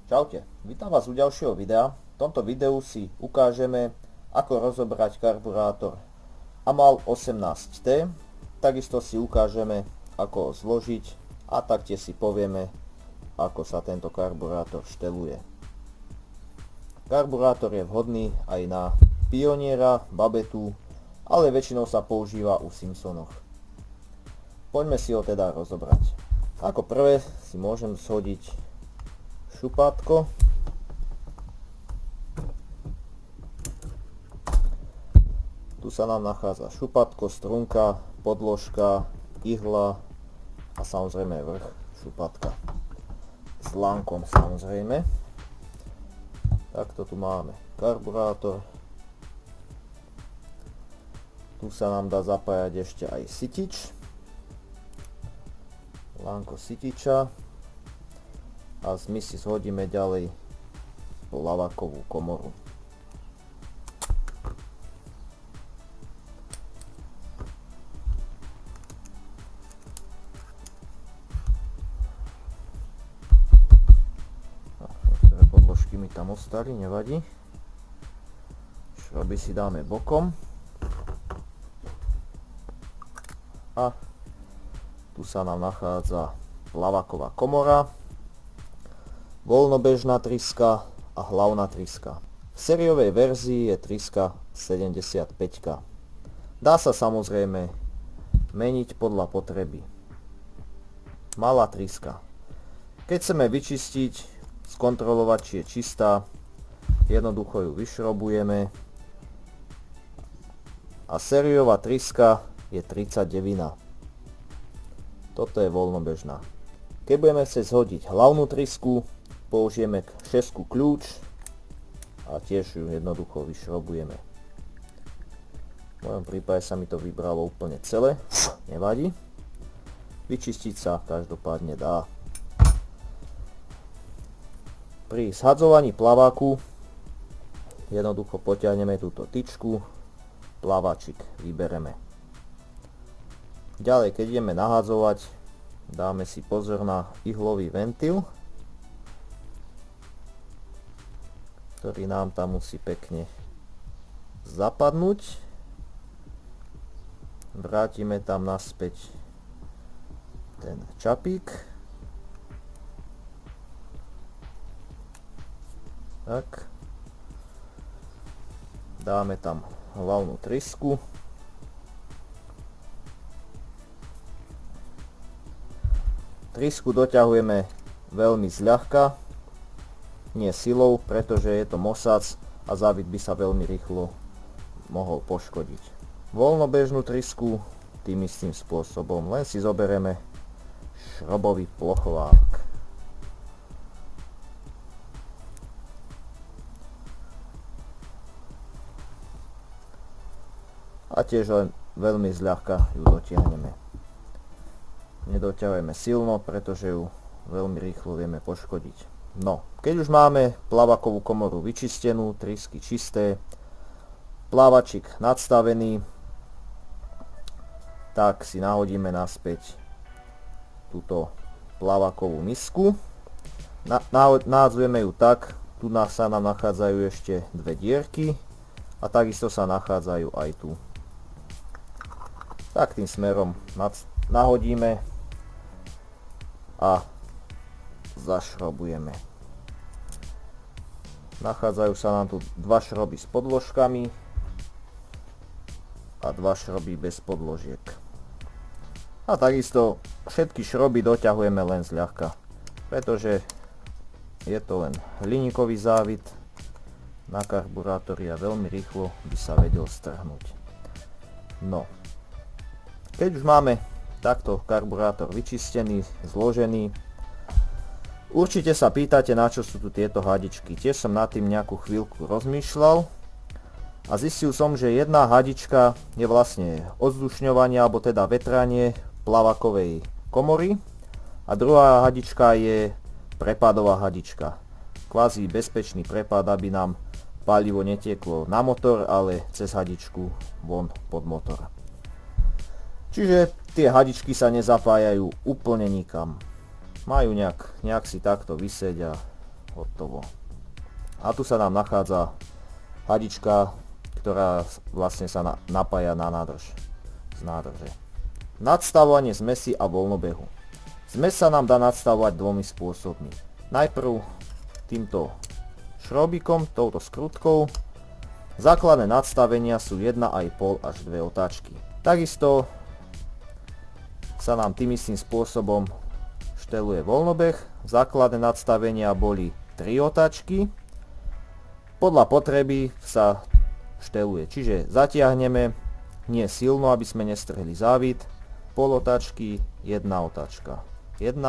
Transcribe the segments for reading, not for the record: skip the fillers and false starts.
Čaute, vítam vás u ďalšieho videa. V tomto videu si ukážeme, ako rozobrať karburátor AMAL 18T. Takisto si ukážeme, ako ho zložiť a taktiež si povieme, ako sa tento karburátor šteluje. Karburátor je vhodný aj na Pioniera, Babetu, ale väčšinou sa používa u Simpsonoch. Poďme si ho teda rozobrať. Ako prvé si môžem zhodiť šupátko. Tu sa nám nachádza šupátko, strunka, podložka, ihla a samozrejme vrch šupátka s lánkom samozrejme. Takto tu máme karburátor. Tu sa nám dá zapájať ešte aj sytič, lánko sytiča. A my si zhodíme ďalej plavakovú komoru. Niektoré podložky mi tam ostali, nevadí. Šroby si dáme bokom. A tu sa nám nachádza plavaková komora, voľnobežná tryska a hlavná tryska. V sériovej verzii je tryska 75. Dá sa samozrejme meniť podľa potreby. Malá tryska. Keď chceme vyčistiť, skontrolovať, či je čistá, jednoducho ju vyšrobujeme. A sériová tryska je 39. Toto je voľnobežná. Keď budeme chcieť zhodiť hlavnú trysku, použijeme šesku kľúč a tiež ju jednoducho vyšrobujeme. V mojom prípade sa mi to vybralo úplne celé, nevadí. Vyčistiť sa každopádne dá. Pri zhadzovaní plaváku jednoducho potiahneme túto tyčku, plaváčik vybereme. Ďalej, keď ideme nahadzovať, dáme si pozor na ihlový ventil, ktorý nám tam musí pekne zapadnúť. Vrátime tam naspäť ten čapík. Tak. Dáme tam hlavnú trysku. Trysku doťahujeme veľmi zľahka, nie silou, pretože je to mosac a závit by sa veľmi rýchlo mohol poškodiť. Voľnobežnú trysku tým istým spôsobom, len si zoberieme šrobový plochovák. A tiež len veľmi zľahka ju dotiahneme. Nedoťahujeme silno, pretože ju veľmi rýchlo vieme poškodiť. No, keď už máme plavakovú komoru vyčistenú, trysky čisté, plávačik nadstavený, tak si nahodíme naspäť túto plavakovú misku. Nahádzujeme ju tak, tu sa nám nachádzajú ešte dve dierky a takisto sa nachádzajú aj tu. Tak tým smerom nahodíme a zašrobujeme. Nachádzajú sa nám tu dva šroby s podložkami a dva šroby bez podložiek. A takisto všetky šroby doťahujeme len zľahka, pretože je to len hliníkový závit na karburátori a veľmi rýchlo by sa vedel strhnúť. No, keď už máme takto karburátor vyčistený, zložený, určite sa pýtate, na čo sú tu tieto hadičky. Tiež som nad tým nejakú chvíľku rozmýšľal a zistil som, že jedna hadička je vlastne odzdušňovanie alebo teda vetranie plavakovej komory a druhá hadička je prepádová hadička. Kvázi bezpečný prepad, aby nám palivo netieklo na motor, ale cez hadičku von pod motor. Čiže tie hadičky sa nezapájajú úplne nikam. Majú nejak si takto visieť a hotovo. A tu sa nám nachádza hadička, ktorá vlastne sa napája na nádrž z nádrže. Nadstavovanie zmesi a voľnobehu. Zmes sa nám dá nadstavovať dvomi spôsobmi. Najprv týmto šrobikom, touto skrutkou. Základné nadstavenia sú 1,5 až 2 otáčky. Takisto sa nám tým istým spôsobom šteluje voľnobeh. Základné nadstavenia boli 3 otáčky. Podľa potreby sa šteluje, čiže zatiahneme nie silno, aby sme nestrhli závit, pol otáčky, 1 otáčka, 1,5,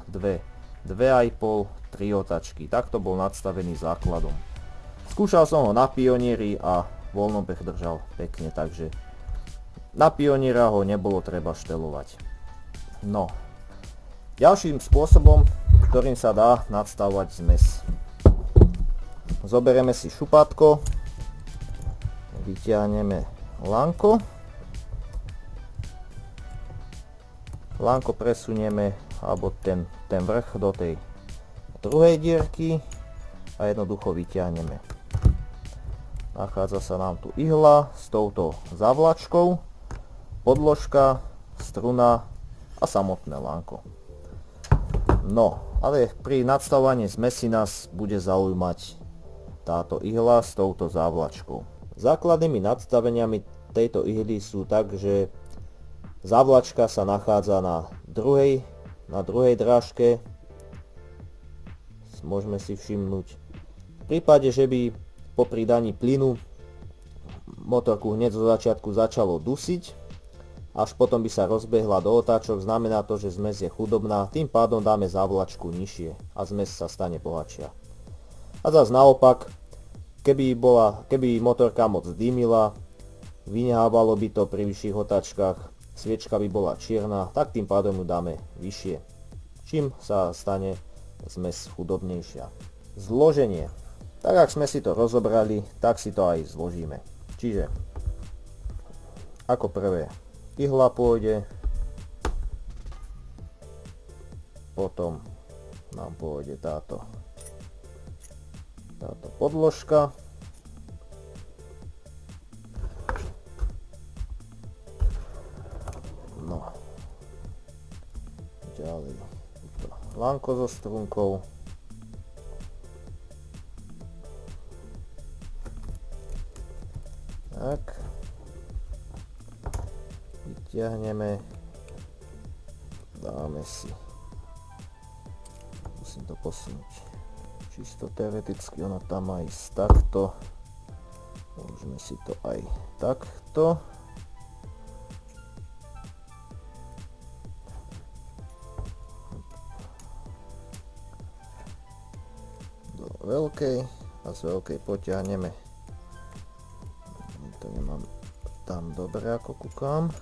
2, 2,5, 3 otáčky. Takto bol nadstavený základom. Skúšal som ho na pionieri a voľnobeh držal pekne, takže na pioniera ho nebolo treba štelovať. No, ďalším spôsobom, ktorým sa dá nadstavovať zmes. Zoberieme si šupátko, vyťahneme lánko, presunieme, alebo ten vrch do tej druhej dierky a jednoducho vyťahneme. Nachádza sa nám tu ihla s touto zavlačkou, podložka, struna a samotné lánko. No, ale pri nadstavovaní zmesi nás bude zaujímať táto ihla s touto závlačkou. Základnými nadstaveniami tejto ihly sú tak, že závlačka sa nachádza na druhej drážke. Môžeme si všimnúť. V prípade, že by po pridaní plynu motorku hneď zo začiatku začalo dusiť, až potom by sa rozbehla do otáčok, znamená to, že zmes je chudobná, tým pádom dáme závlačku nižšie a zmes sa stane bohatšia. A zase naopak, keby motorka moc dymila, vynehávalo by to pri vyšších otáčkach, sviečka by bola čierna, tak tým pádom ju dáme vyššie, čím sa stane zmes chudobnejšia. Zloženie. Tak ak sme si to rozobrali, tak si to aj zložíme. Čiže ako prvé ihla pôjde, potom nám pôjde táto podložka, no ďalej to lánko so strunkou, tak vyťahneme, dáme si, musím to posunúť. Čisto teoreticky ona tam má ísť takto. Môžeme si to aj takto. Do veľkej a z veľkej potiahneme. To nemám tam dobre, ako kúkam.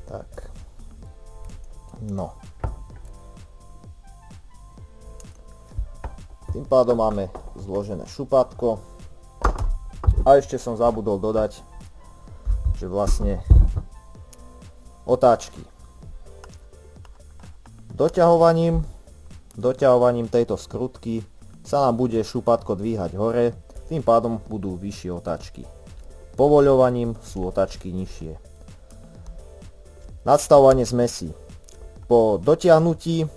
Tak, no. Tým pádom máme zložené šupátko. A ešte som zabudol dodať, že vlastne otáčky. Doťahovaním tejto skrutky sa nám bude šupátko dvíhať hore, tým pádom budú vyššie otáčky. Povoľovaním sú otáčky nižšie. Nadstavovanie zmesí. Po dotiahnutí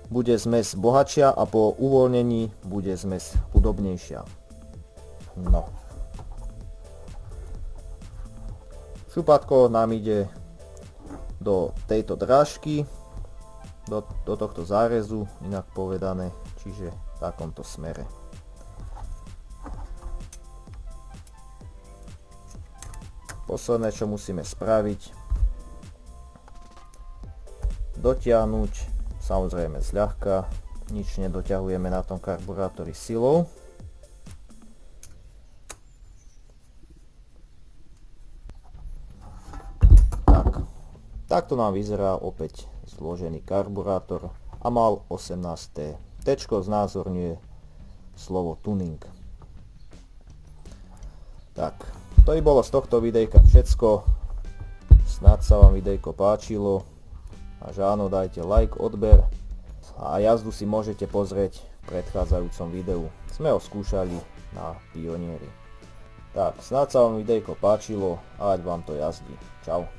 bude zmes bohatšia a po uvoľnení bude zmes chudobnejšia. No. Šupátko nám ide do tejto drážky, do tohto zárezu, inak povedané, čiže v takomto smere. Posledné, čo musíme spraviť, dotiahnuť, samozrejme zľahka, nič nedoťahujeme na tom karburátori silou. Takto nám vyzerá opäť zložený karburátor a mal 18. Tečko znázorňuje slovo tuning. Tak, to by bolo z tohto videjka všetko. Snáď sa vám videjko páčilo. A že áno, dajte like, odber. A jazdu si môžete pozrieť v predchádzajúcom videu. Sme ho skúšali na Pionieri. Tak, snáď sa vám videjko páčilo a ať vám to jazdí. Čau.